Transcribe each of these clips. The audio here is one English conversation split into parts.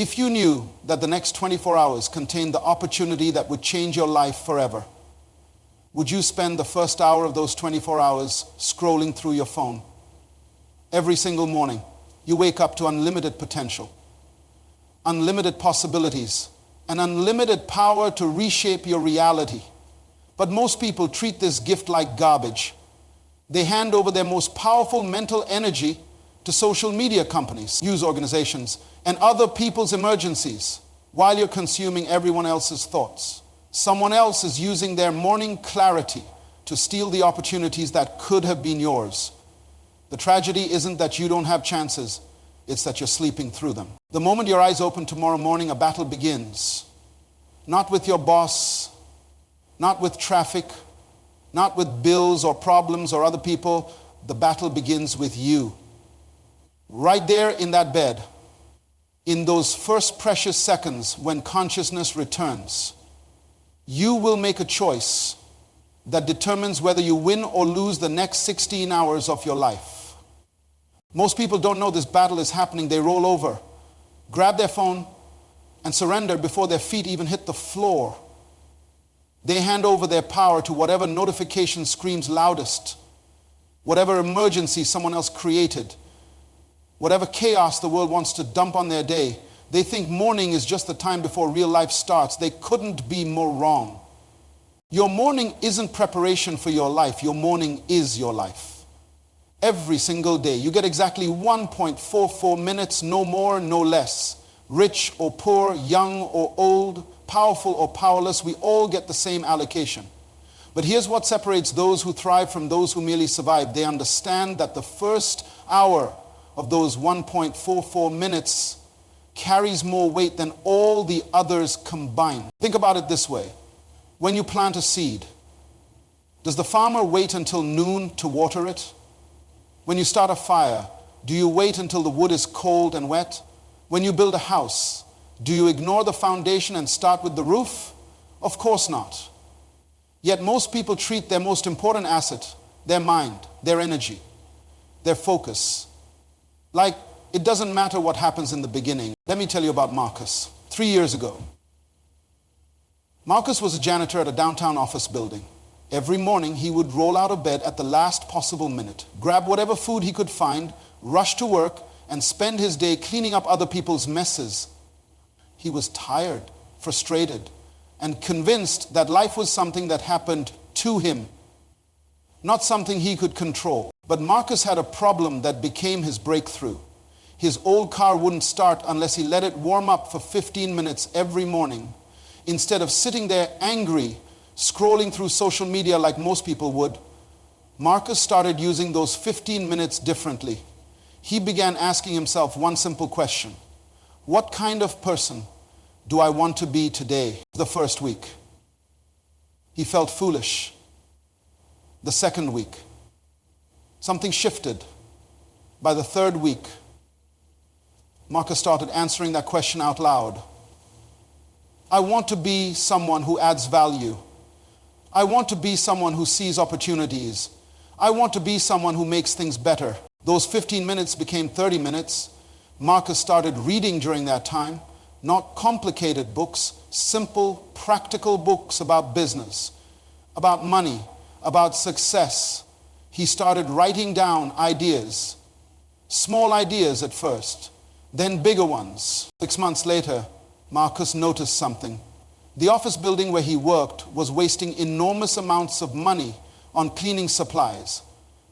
If you knew that the next 24 hours contained the opportunity that would change your life forever, would you spend the first hour of those 24 hours scrolling through your phone? Every single morning, you wake up to unlimited potential, unlimited possibilities, and unlimited power to reshape your reality. But most people treat this gift like garbage. They hand over their most powerful mental energy to social media companies, news organizations, and other people's emergencies while you're consuming everyone else's thoughts. Someone else is using their morning clarity to steal the opportunities that could have been yours. The tragedy isn't that you don't have chances, it's that you're sleeping through them. The moment your eyes open tomorrow morning, a battle begins. Not with your boss, not with traffic, not with bills or problems or other people. The battle begins with you. Right there in that bed, in those first precious seconds when consciousness returns, you will make a choice that determines whether you win or lose the next 16 hours of your life. Most people don't know this battle is happening. They roll over, grab their phone, and surrender before their feet even hit the floor. They hand over their power to whatever notification screams loudest, whatever emergency someone else created, whatever chaos the world wants to dump on their day. They think morning is just the time before real life starts. They couldn't be more wrong. Your morning isn't preparation for your life. Your morning is your life. Every single day, you get exactly 1.44 minutes, no more, no less. Rich or poor, young or old, powerful or powerless, we all get the same allocation. But here's what separates those who thrive from those who merely survive. They understand that the first hour of those 1.44 minutes carries more weight than all the others combined. Think about it this way. When you plant a seed, does the farmer wait until noon to water it? When you start a fire, do you wait until the wood is cold and wet? When you build a house, do you ignore the foundation and start with the roof? Of course not. Yet most people treat their most important asset, their mind, their energy, their focus, like it doesn't matter what happens in the beginning. Let me tell you about Marcus. 3 years ago, Marcus was a janitor at a downtown office building. Every morning he would roll out of bed at the last possible minute, grab whatever food he could find, rush to work, and spend his day cleaning up other people's messes. He was tired, frustrated, and convinced that life was something that happened to him, not something he could control. But Marcus had a problem that became his breakthrough. His old car wouldn't start unless he let it warm up for 15 minutes every morning. Instead of sitting there angry, scrolling through social media like most people would, Marcus started using those 15 minutes differently. He began asking himself one simple question: what kind of person do I want to be today? The first week, he felt foolish. The second week, something shifted. By the third week, Marcus started answering that question out loud. I want to be someone who adds value. I want to be someone who sees opportunities. I want to be someone who makes things better. Those 15 minutes became 30 minutes. Marcus started reading during that time, not complicated books, simple, practical books about business, about money, about success. He started writing down ideas, small ideas at first, then bigger ones. 6 months later, Marcus noticed something. The office building where he worked was wasting enormous amounts of money on cleaning supplies.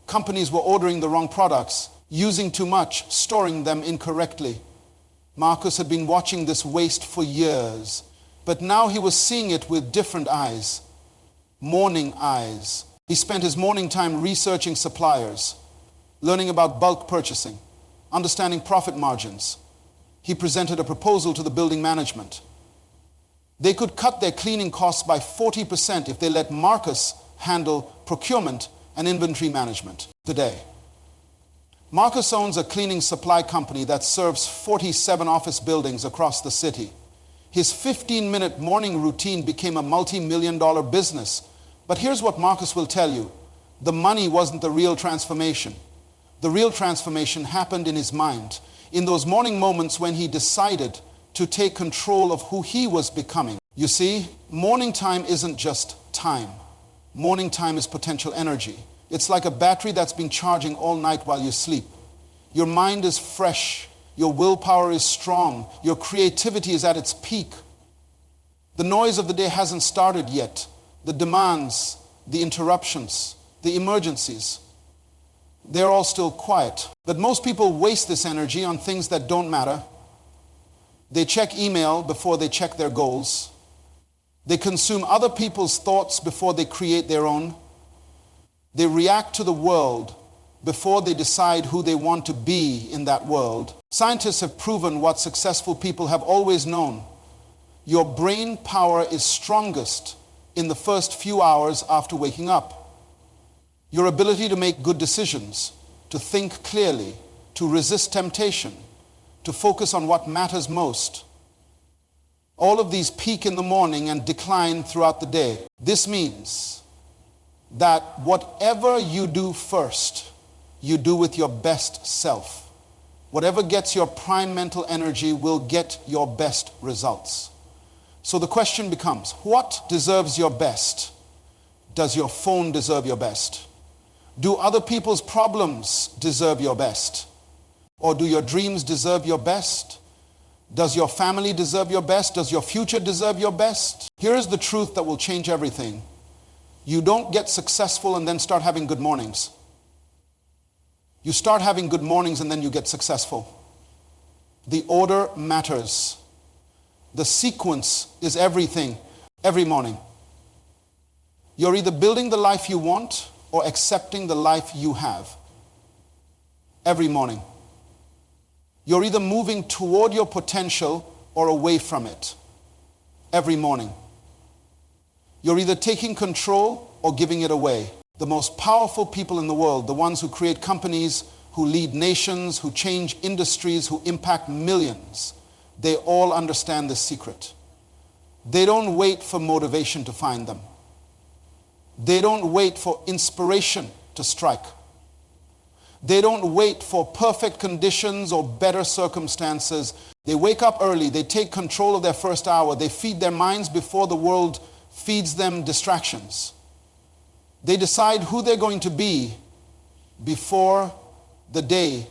Companies were ordering the wrong products, using too much, storing them incorrectly. Marcus had been watching this waste for years, but now he was seeing it with different eyes, morning eyes. He spent his morning time researching suppliers, learning about bulk purchasing, understanding profit margins. He presented a proposal to the building management. They could cut their cleaning costs by 40% if they let Marcus handle procurement and inventory management. Today, Marcus owns a cleaning supply company that serves 47 office buildings across the city. His 15-minute morning routine became a multi-million-dollar business. But here's what Marcus will tell you. The money wasn't the real transformation. The real transformation happened in his mind. In those morning moments when he decided to take control of who he was becoming. You see, morning time isn't just time. Morning time is potential energy. It's like a battery that's been charging all night while you sleep. Your mind is fresh. Your willpower is strong. Your creativity is at its peak. The noise of the day hasn't started yet. The demands, the interruptions, the emergencies, they're all still quiet. But most people waste this energy on things that don't matter. They check email before they check their goals. They consume other people's thoughts before they create their own. They react to the world before they decide who they want to be in that world. Scientists have proven what successful people have always known. Your brain power is strongest in the first few hours after waking up. Your ability to make good decisions, to think clearly, to resist temptation, to focus on what matters most. All of these peak in the morning and decline throughout the day. This means that whatever you do first, you do with your best self. Whatever gets your prime mental energy will get your best results. So the question becomes, what deserves your best? Does your phone deserve your best? Do other people's problems deserve your best? Or do your dreams deserve your best? Does your family deserve your best? Does your future deserve your best? Here is the truth that will change everything. You don't get successful and then start having good mornings. You start having good mornings and then you get successful. The order matters. The sequence is everything every morning. You're either building the life you want or accepting the life you have every morning. You're either moving toward your potential or away from it every morning. You're either taking control or giving it away. The most powerful people in the world, the ones who create companies, who lead nations, who change industries, who impact millions, they all understand this secret. They don't wait for motivation to find them. They don't wait for inspiration to strike. They don't wait for perfect conditions or better circumstances. They wake up early. They take control of their first hour. They feed their minds before the world feeds them distractions. They decide who they're going to be before the day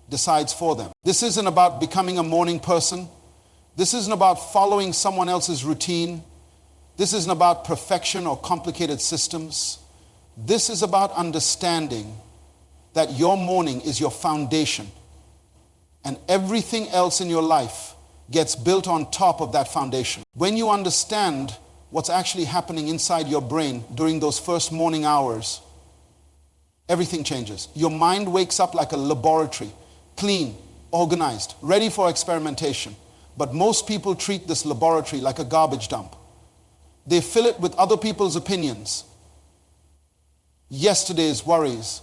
decides for them. This isn't about becoming a morning person. This isn't about following someone else's routine. This isn't about perfection or complicated systems. This is about understanding that your morning is your foundation and everything else in your life gets built on top of that foundation. When you understand what's actually happening inside your brain during those first morning hours, everything changes. Your mind wakes up like a laboratory, clean, organized, ready for experimentation. But most people treat this laboratory like a garbage dump. They fill it with other people's opinions, yesterday's worries,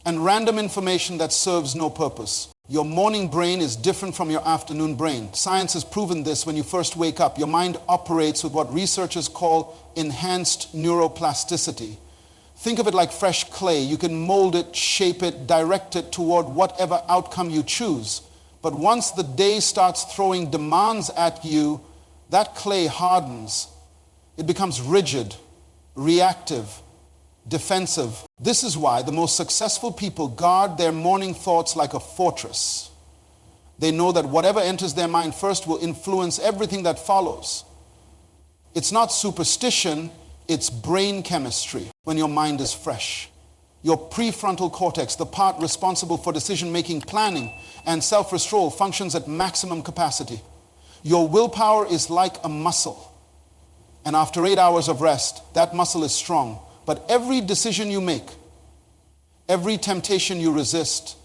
and random information that serves no purpose. Your morning brain is different from your afternoon brain. Science has proven this. When you first wake up, your mind operates with what researchers call enhanced neuroplasticity. Think of it like fresh clay. You can mold it, shape it, direct it toward whatever outcome you choose. But once the day starts throwing demands at you, that clay hardens. It becomes rigid, reactive, defensive. This is why the most successful people guard their morning thoughts like a fortress. They know that whatever enters their mind first will influence everything that follows. It's not superstition, it's brain chemistry when your mind is fresh. Your prefrontal cortex, the part responsible for decision-making, planning, and self-control, functions at maximum capacity. Your willpower is like a muscle. And after 8 hours of rest, that muscle is strong. But every decision you make, every temptation you resist,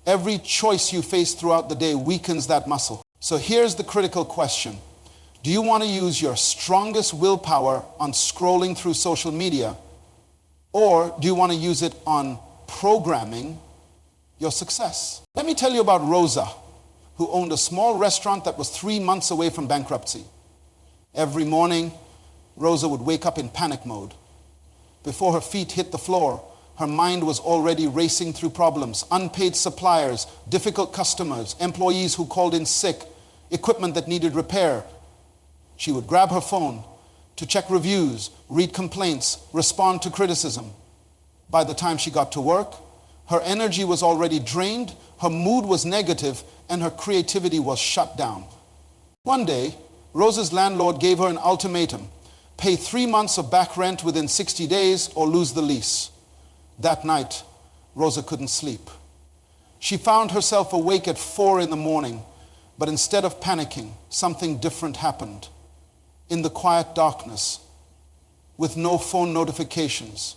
every choice you face throughout the day weakens that muscle. So here's the critical question. Do you want to use your strongest willpower on scrolling through social media? Or do you want to use it on programming your success? Let me tell you about Rosa, who owned a small restaurant that was 3 months away from bankruptcy. Every morning, Rosa would wake up in panic mode. Before her feet hit the floor, her mind was already racing through problems, unpaid suppliers, difficult customers, employees who called in sick, equipment that needed repair. She would grab her phone to check reviews, read complaints, respond to criticism. By the time she got to work, her energy was already drained, her mood was negative, and her creativity was shut down. One day, Rosa's landlord gave her an ultimatum: pay 3 months of back rent within 60 days or lose the lease. That night, Rosa couldn't sleep. She found herself awake at 4 in the morning, but instead of panicking, something different happened. In the quiet darkness, with no phone notifications,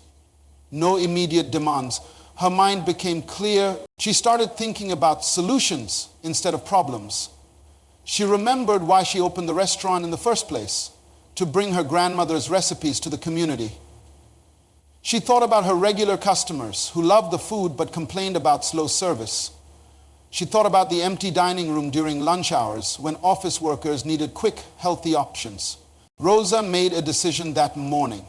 no immediate demands, her mind became clear. She started thinking about solutions instead of problems. She remembered why she opened the restaurant in the first place: to bring her grandmother's recipes to the community. She thought about her regular customers who loved the food but complained about slow service. She thought about the empty dining room during lunch hours when office workers needed quick, healthy options. Rosa made a decision that morning.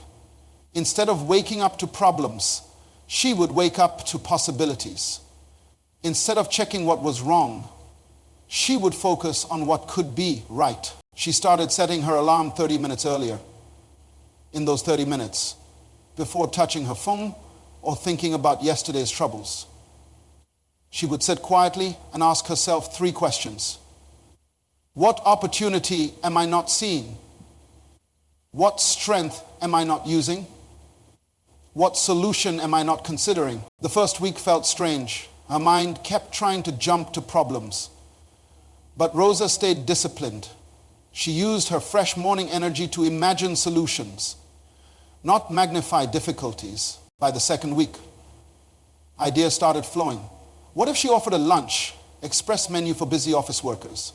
Instead of waking up to problems, she would wake up to possibilities. Instead of checking what was wrong, she would focus on what could be right. She started setting her alarm 30 minutes earlier. In those 30 minutes, before touching her phone or thinking about yesterday's troubles, she would sit quietly and ask herself 3 questions. What opportunity am I not seeing? What strength am I not using? What solution am I not considering? The first week felt strange. Her mind kept trying to jump to problems. But Rosa stayed disciplined. She used her fresh morning energy to imagine solutions, not magnify difficulties. By the second week, ideas started flowing. What if she offered a lunch, express menu for busy office workers?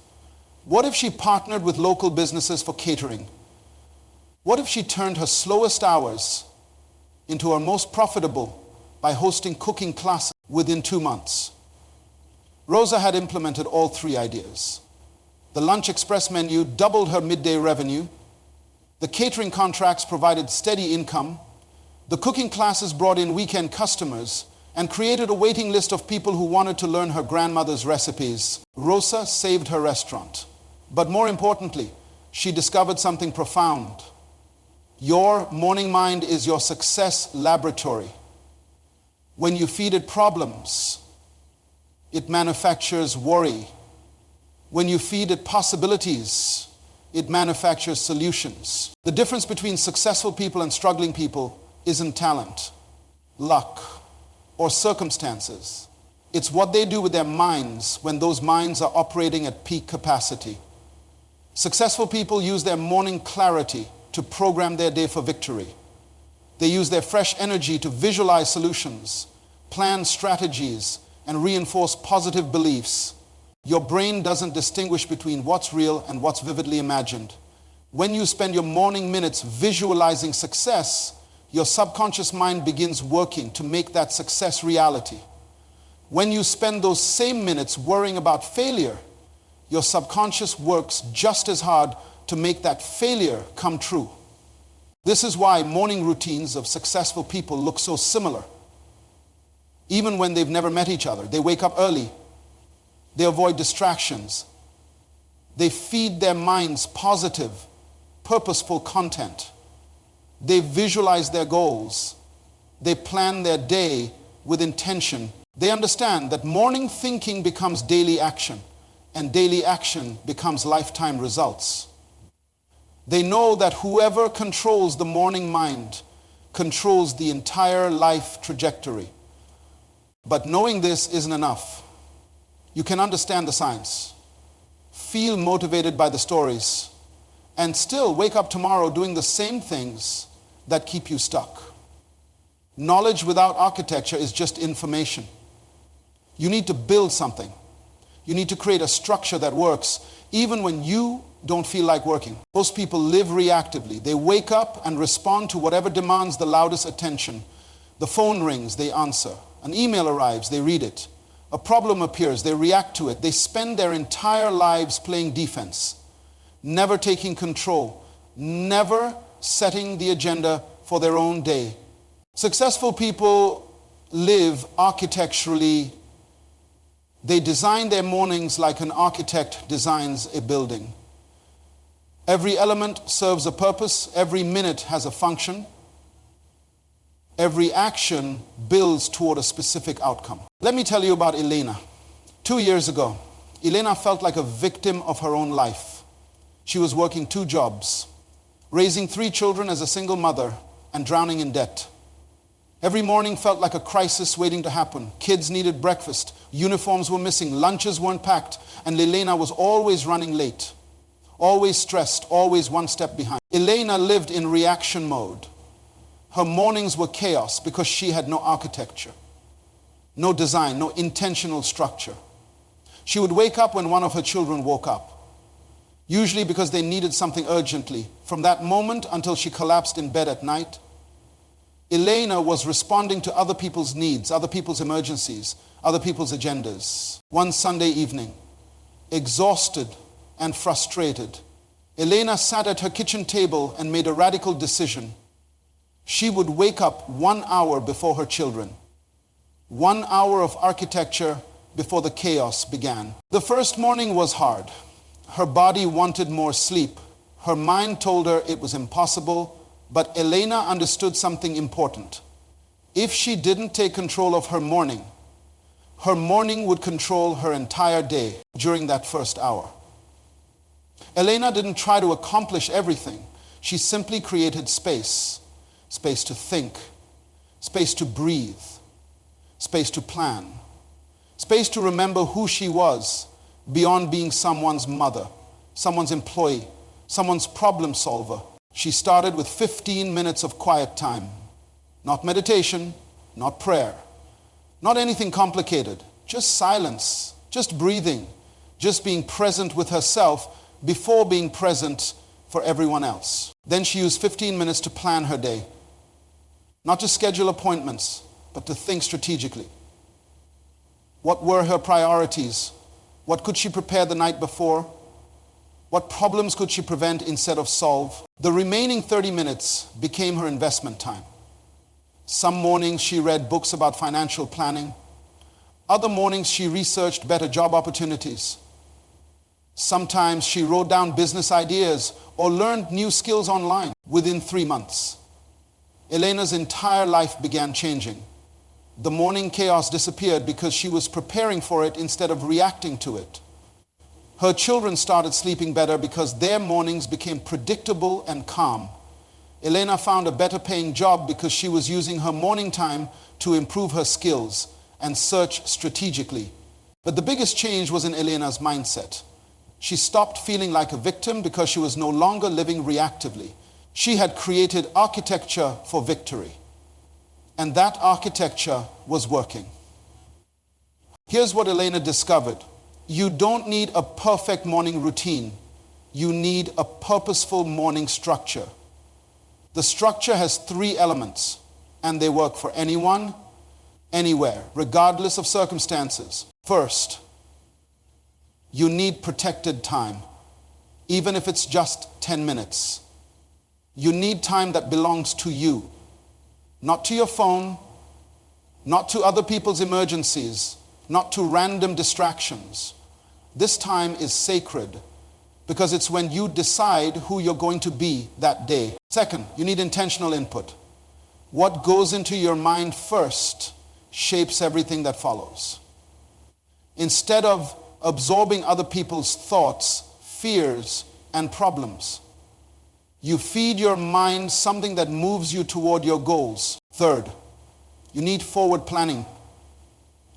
What if she partnered with local businesses for catering? What if she turned her slowest hours into her most profitable by hosting cooking classes within 2 months? Rosa had implemented all 3 ideas. The lunch express menu doubled her midday revenue. The catering contracts provided steady income. The cooking classes brought in weekend customers and created a waiting list of people who wanted to learn her grandmother's recipes. Rosa saved her restaurant. But more importantly, she discovered something profound. Your morning mind is your success laboratory. When you feed it problems, it manufactures worry. When you feed it possibilities, it manufactures solutions. The difference between successful people and struggling people isn't talent, luck, or circumstances. It's what they do with their minds when those minds are operating at peak capacity. Successful people use their morning clarity to program their day for victory. They use their fresh energy to visualize solutions, plan strategies, and reinforce positive beliefs. Your brain doesn't distinguish between what's real and what's vividly imagined. When you spend your morning minutes visualizing success, your subconscious mind begins working to make that success reality. When you spend those same minutes worrying about failure, your subconscious works just as hard to make that failure come true. This is why morning routines of successful people look so similar. Even when they've never met each other, they wake up early. They avoid distractions. They feed their minds positive, purposeful content. They visualize their goals. They plan their day with intention. They understand that morning thinking becomes daily action, and daily action becomes lifetime results. They know that whoever controls the morning mind controls the entire life trajectory. But knowing this isn't enough. You can understand the science, feel motivated by the stories, and still wake up tomorrow doing the same things that keep you stuck. Knowledge without architecture is just information. You need to build something. You need to create a structure that works, even when you don't feel like working. Most people live reactively. They wake up and respond to whatever demands the loudest attention. The phone rings, they answer. An email arrives, they read it. A problem appears, they react to it. They spend their entire lives playing defense, never taking control, never setting the agenda for their own day. Successful people live architecturally. They design their mornings like an architect designs a building. Every element serves a purpose. Every minute has a function. Every action builds toward a specific outcome. Let me tell you about Elena. 2 years ago, Elena felt like a victim of her own life. She was working 2 jobs, raising 3 children as a single mother, and drowning in debt. Every morning felt like a crisis waiting to happen. Kids needed breakfast, uniforms were missing, lunches weren't packed, and Elena was always running late, always stressed, always one step behind. Elena lived in reaction mode. Her mornings were chaos because she had no architecture, no design, no intentional structure. She would wake up when one of her children woke up, usually because they needed something urgently. From that moment until she collapsed in bed at night, Elena was responding to other people's needs, other people's emergencies, other people's agendas. One Sunday evening, exhausted and frustrated, Elena sat at her kitchen table and made a radical decision. She would wake up 1 hour before her children. 1 hour of architecture before the chaos began. The first morning was hard. Her body wanted more sleep. Her mind told her it was impossible, but Elena understood something important. If she didn't take control of her morning would control her entire day during that first hour. Elena didn't try to accomplish everything. She simply created space. Space to think, space to breathe, space to plan, space to remember who she was beyond being someone's mother, someone's employee, someone's problem solver. She started with 15 minutes of quiet time. Not meditation, not prayer, not anything complicated, just silence, just breathing, just being present with herself before being present for everyone else. Then she used 15 minutes to plan her day. Not to schedule appointments, but to think strategically. What were her priorities? What could she prepare the night before? What problems could she prevent instead of solve? The remaining 30 minutes became her investment time. Some mornings she read books about financial planning. Other mornings she researched better job opportunities. Sometimes she wrote down business ideas or learned new skills online. Within 3 months, Elena's entire life began changing. The morning chaos disappeared because she was preparing for it instead of reacting to it. Her children started sleeping better because their mornings became predictable and calm. Elena found a better paying job because she was using her morning time to improve her skills and search strategically. But the biggest change was in Elena's mindset. She stopped feeling like a victim because she was no longer living reactively. She had created architecture for victory, and that architecture was working. Here's what Elena discovered. You don't need a perfect morning routine. You need a purposeful morning structure. The structure has 3 elements, and they work for anyone, anywhere, regardless of circumstances. First, you need protected time, even if it's just 10 minutes. You need time that belongs to you, not to your phone, not to other people's emergencies, not to random distractions. This time is sacred because it's when you decide who you're going to be that day. Second, you need intentional input. What goes into your mind first shapes everything that follows. Instead of absorbing other people's thoughts, fears, and problems, you feed your mind something that moves you toward your goals. Third, you need forward planning.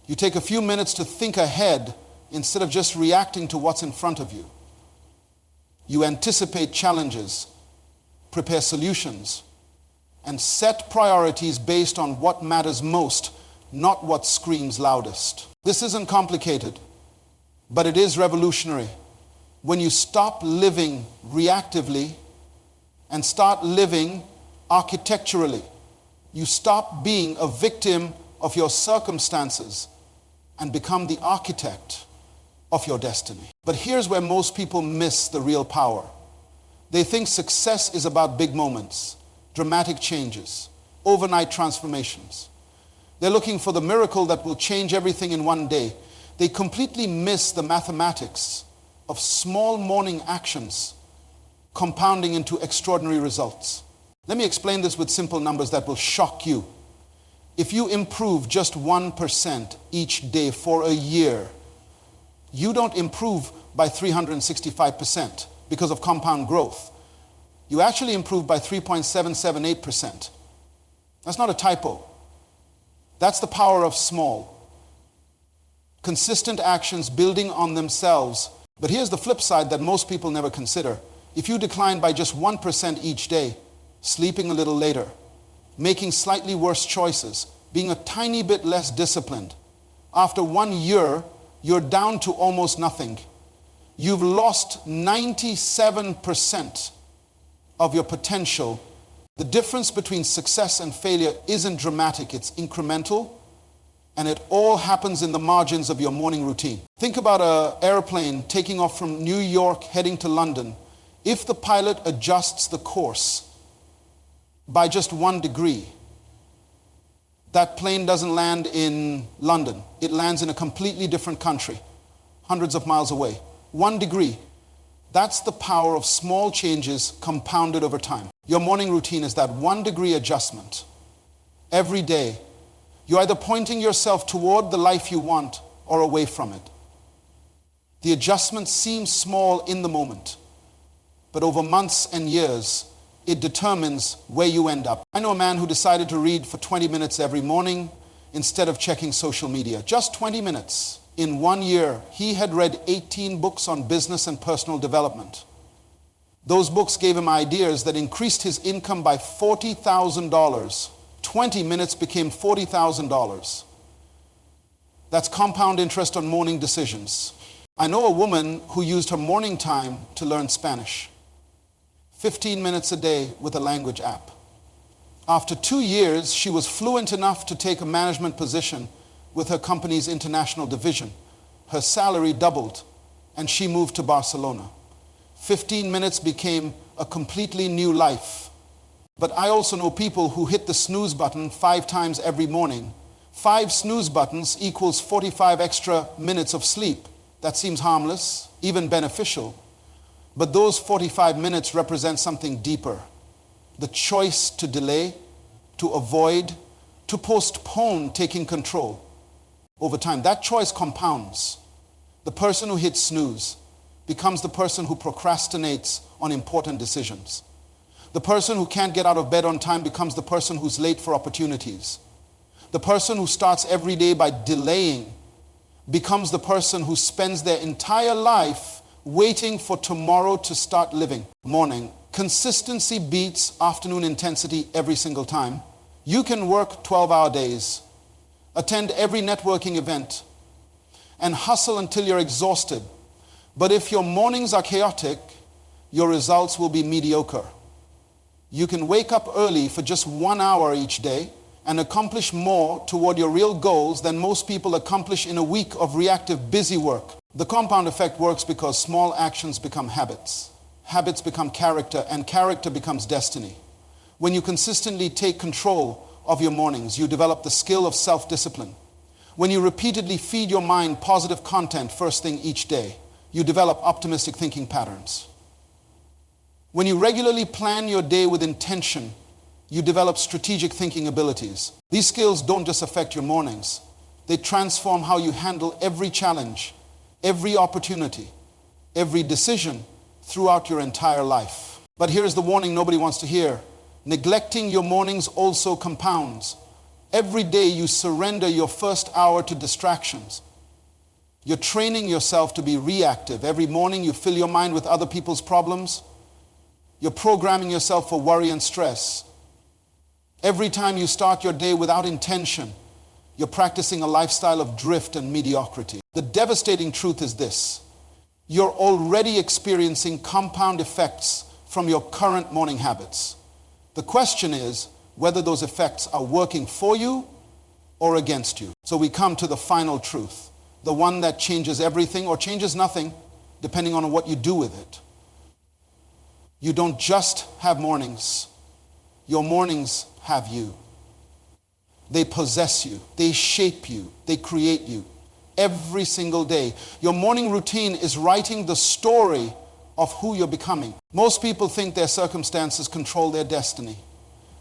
You take a few minutes to think ahead instead of just reacting to what's in front of you. You anticipate challenges, prepare solutions, and set priorities based on what matters most, not what screams loudest. This isn't complicated, but it is revolutionary. When you stop living reactively and start living architecturally, you stop being a victim of your circumstances and become the architect of your destiny. But here's where most people miss the real power. They think success is about big moments, dramatic changes, overnight transformations. They're looking for the miracle that will change everything in one day. They completely miss the mathematics of small morning actions compounding into extraordinary results. Let me explain this with simple numbers that will shock you. If you improve just 1% each day for a year, you don't improve by 365% because of compound growth. You actually improve by 3.778%. That's not a typo. That's the power of small. Consistent actions building on themselves. But here's the flip side that most people never consider. If you decline by just 1% each day, sleeping a little later, making slightly worse choices, being a tiny bit less disciplined, after 1 year, you're down to almost nothing. You've lost 97% of your potential. The difference between success and failure isn't dramatic, it's incremental, and it all happens in the margins of your morning routine. Think about an airplane taking off from New York heading to London. If the pilot adjusts the course by just 1 degree, that plane doesn't land in London. It lands in a completely different country, hundreds of miles away. 1 degree. That's the power of small changes compounded over time. Your morning routine is that 1 degree adjustment. Every day, you're either pointing yourself toward the life you want or away from it. The adjustment seems small in the moment, but over months and years, it determines where you end up. I know a man who decided to read for 20 minutes every morning instead of checking social media. Just 20 minutes. In 1 year, he had read 18 books on business and personal development. Those books gave him ideas that increased his income by $40,000. 20 minutes became $40,000. That's compound interest on morning decisions. I know a woman who used her morning time to learn Spanish. 15 minutes a day with a language app. After 2 years, she was fluent enough to take a management position with her company's international division. Her salary doubled, and she moved to Barcelona. 15 minutes became a completely new life. But I also know people who hit the snooze button 5 times every morning. 5 snooze buttons equals 45 extra minutes of sleep. That seems harmless, even beneficial. But those 45 minutes represent something deeper. The choice to delay, to avoid, to postpone taking control. Over time, that choice compounds. The person who hits snooze becomes the person who procrastinates on important decisions. The person who can't get out of bed on time becomes the person who's late for opportunities. The person who starts every day by delaying becomes the person who spends their entire life waiting for tomorrow to start living. Morning. Consistency beats afternoon intensity every single time. You can work 12-hour days, attend every networking event, and hustle until you're exhausted. But if your mornings are chaotic, your results will be mediocre. You can wake up early for just 1 hour each day and accomplish more toward your real goals than most people accomplish in a week of reactive busy work. The compound effect works because small actions become habits. Habits become character, and character becomes destiny. When you consistently take control of your mornings, you develop the skill of self-discipline. When you repeatedly feed your mind positive content first thing each day, you develop optimistic thinking patterns. When you regularly plan your day with intention, you develop strategic thinking abilities. These skills don't just affect your mornings. They transform how you handle every challenge, every opportunity, every decision throughout your entire life. But here's the warning nobody wants to hear. Neglecting your mornings also compounds. Every day you surrender your first hour to distractions. You're training yourself to be reactive. Every morning you fill your mind with other people's problems. You're programming yourself for worry and stress. Every time you start your day without intention, you're practicing a lifestyle of drift and mediocrity. The devastating truth is this: you're already experiencing compound effects from your current morning habits. The question is whether those effects are working for you or against you. So we come to the final truth, the one that changes everything or changes nothing, depending on what you do with it. You don't just have mornings. Your mornings have you. They possess you. They shape you. They create you. every single day. Your morning routine is writing the story of who you're becoming. Most people think their circumstances control their destiny.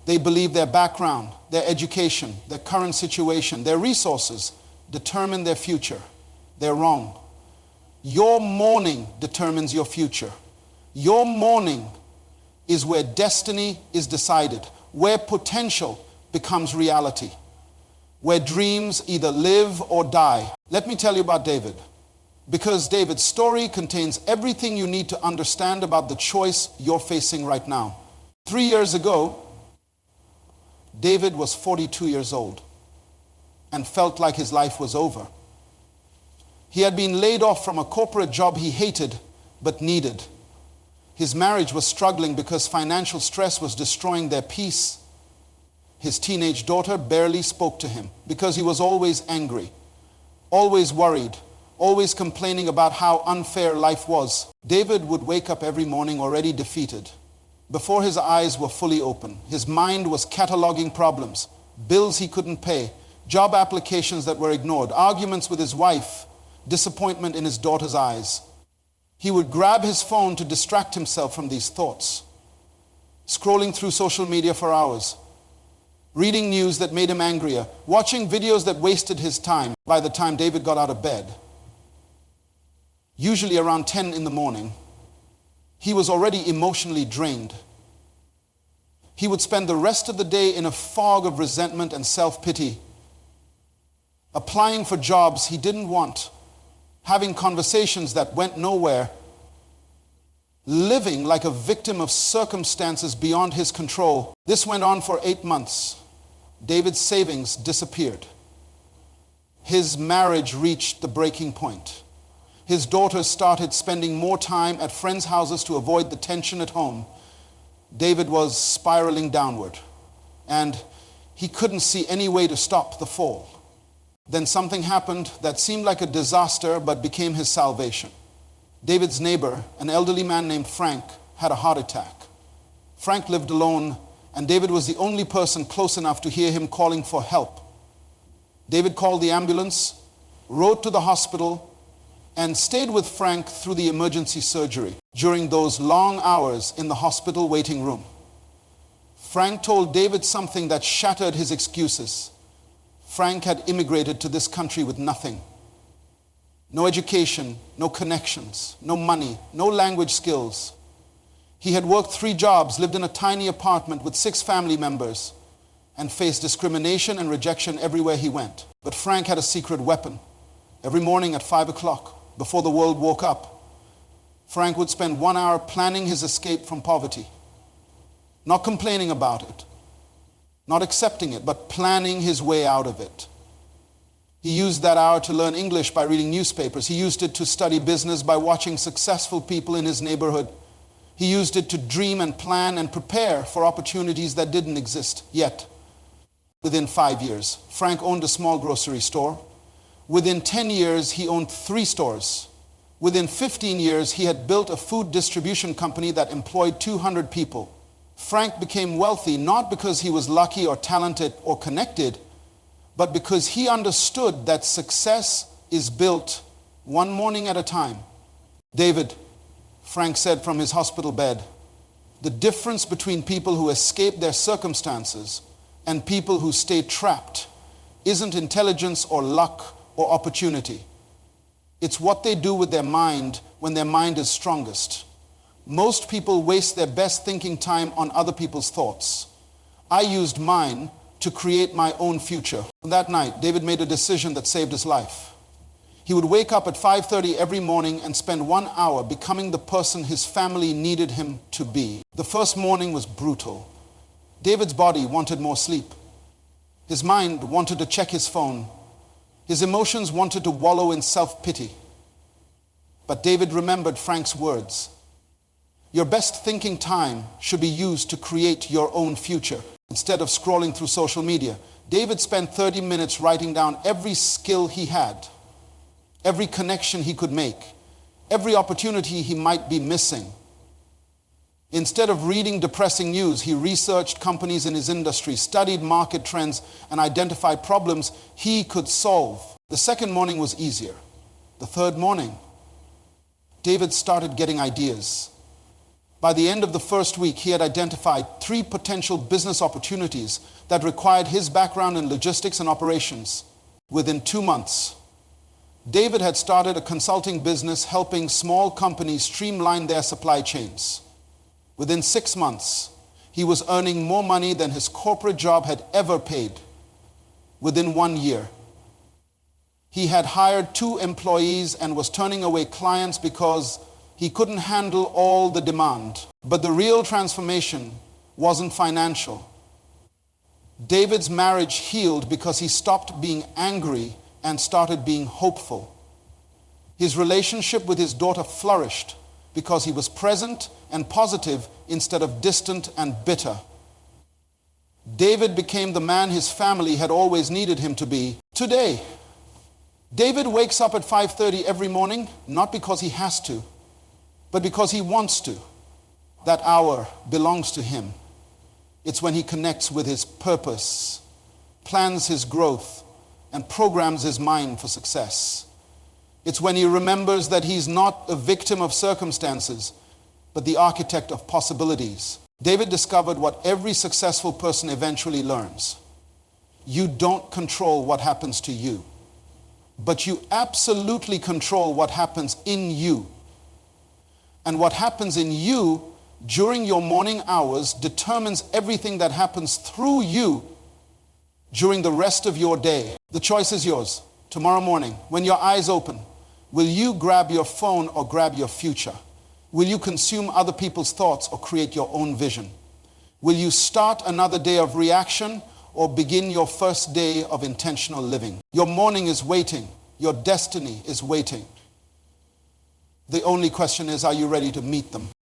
They believe their background, their education, their current situation, their resources determine their future. They're wrong. Your morning determines your future. Your morning is where destiny is decided, where potential becomes reality, where dreams either live or die. Let me tell you about David, because David's story contains everything you need to understand about the choice you're facing right now. 3 years ago, David was 42 years old and felt like his life was over. He had been laid off from a corporate job he hated but needed. His marriage was struggling because financial stress was destroying their peace. His teenage daughter barely spoke to him because he was always angry, always worried, always complaining about how unfair life was. David would wake up every morning already defeated. Before his eyes were fully open, his mind was cataloging problems, bills he couldn't pay, job applications that were ignored, arguments with his wife, disappointment in his daughter's eyes. He would grab his phone to distract himself from these thoughts, scrolling through social media for hours, reading news that made him angrier, watching videos that wasted his time. By the time David got out of bed, usually around 10 in the morning, he was already emotionally drained. He would spend the rest of the day in a fog of resentment and self-pity, applying for jobs he didn't want, having conversations that went nowhere, living like a victim of circumstances beyond his control. This went on for 8 months. David's savings disappeared. His marriage reached the breaking point. His daughters started spending more time at friends' houses to avoid the tension at home. David was spiraling downward, and he couldn't see any way to stop the fall. Then something happened that seemed like a disaster but became his salvation. David's neighbor, an elderly man named Frank, had a heart attack. Frank lived alone, and David was the only person close enough to hear him calling for help. David called the ambulance, rode to the hospital, and stayed with Frank through the emergency surgery during those long hours in the hospital waiting room. Frank told David something that shattered his excuses. Frank had immigrated to this country with nothing. No education, no connections, no money, no language skills. He had worked 3 jobs, lived in a tiny apartment with 6 family members, and faced discrimination and rejection everywhere he went. But Frank had a secret weapon. Every morning at 5 o'clock, before the world woke up, Frank would spend 1 hour planning his escape from poverty. Not complaining about it, not accepting it, but planning his way out of it. He used that hour to learn English by reading newspapers. He used it to study business by watching successful people in his neighborhood. He used it to dream and plan and prepare for opportunities that didn't exist yet. Within 5 years, Frank owned a small grocery store. Within 10 years, he owned 3 stores. Within 15 years, he had built a food distribution company that employed 200 people. Frank became wealthy not because he was lucky or talented or connected, but because he understood that success is built one morning at a time. David, Frank said from his hospital bed, the difference between people who escape their circumstances and people who stay trapped isn't intelligence or luck or opportunity. It's what they do with their mind when their mind is strongest. Most people waste their best thinking time on other people's thoughts. I used mine to create my own future. That night, David made a decision that saved his life. He would wake up at 5:30 every morning and spend 1 hour becoming the person his family needed him to be. The first morning was brutal. David's body wanted more sleep. His mind wanted to check his phone. His emotions wanted to wallow in self-pity. But David remembered Frank's words. Your best thinking time should be used to create your own future. Instead of scrolling through social media, David spent 30 minutes writing down every skill he had, every connection he could make, every opportunity he might be missing. Instead of reading depressing news, he researched companies in his industry, studied market trends, and identified problems he could solve. The second morning was easier. The third morning, David started getting ideas. By the end of the first week, he had identified 3 potential business opportunities that required his background in logistics and operations. Within 2 months, David had started a consulting business helping small companies streamline their supply chains. Within 6 months, he was earning more money than his corporate job had ever paid. Within 1 year, he had hired 2 employees and was turning away clients because he couldn't handle all the demand. But the real transformation wasn't financial. David's marriage healed because he stopped being angry and started being hopeful. His relationship with his daughter flourished because he was present and positive instead of distant and bitter. David became the man his family had always needed him to be. Today, David wakes up at 5:30 every morning, not because he has to, but because he wants to. That hour belongs to him. It's when he connects with his purpose, plans his growth, and programs his mind for success. It's when he remembers that he's not a victim of circumstances, but the architect of possibilities. David discovered what every successful person eventually learns. You don't control what happens to you, but you absolutely control what happens in you. And what happens in you during your morning hours determines everything that happens through you during the rest of your day. The choice is yours. Tomorrow morning, when your eyes open, will you grab your phone or grab your future? Will you consume other people's thoughts or create your own vision? Will you start another day of reaction or begin your first day of intentional living? Your morning is waiting. Your destiny is waiting. The only question is, are you ready to meet them?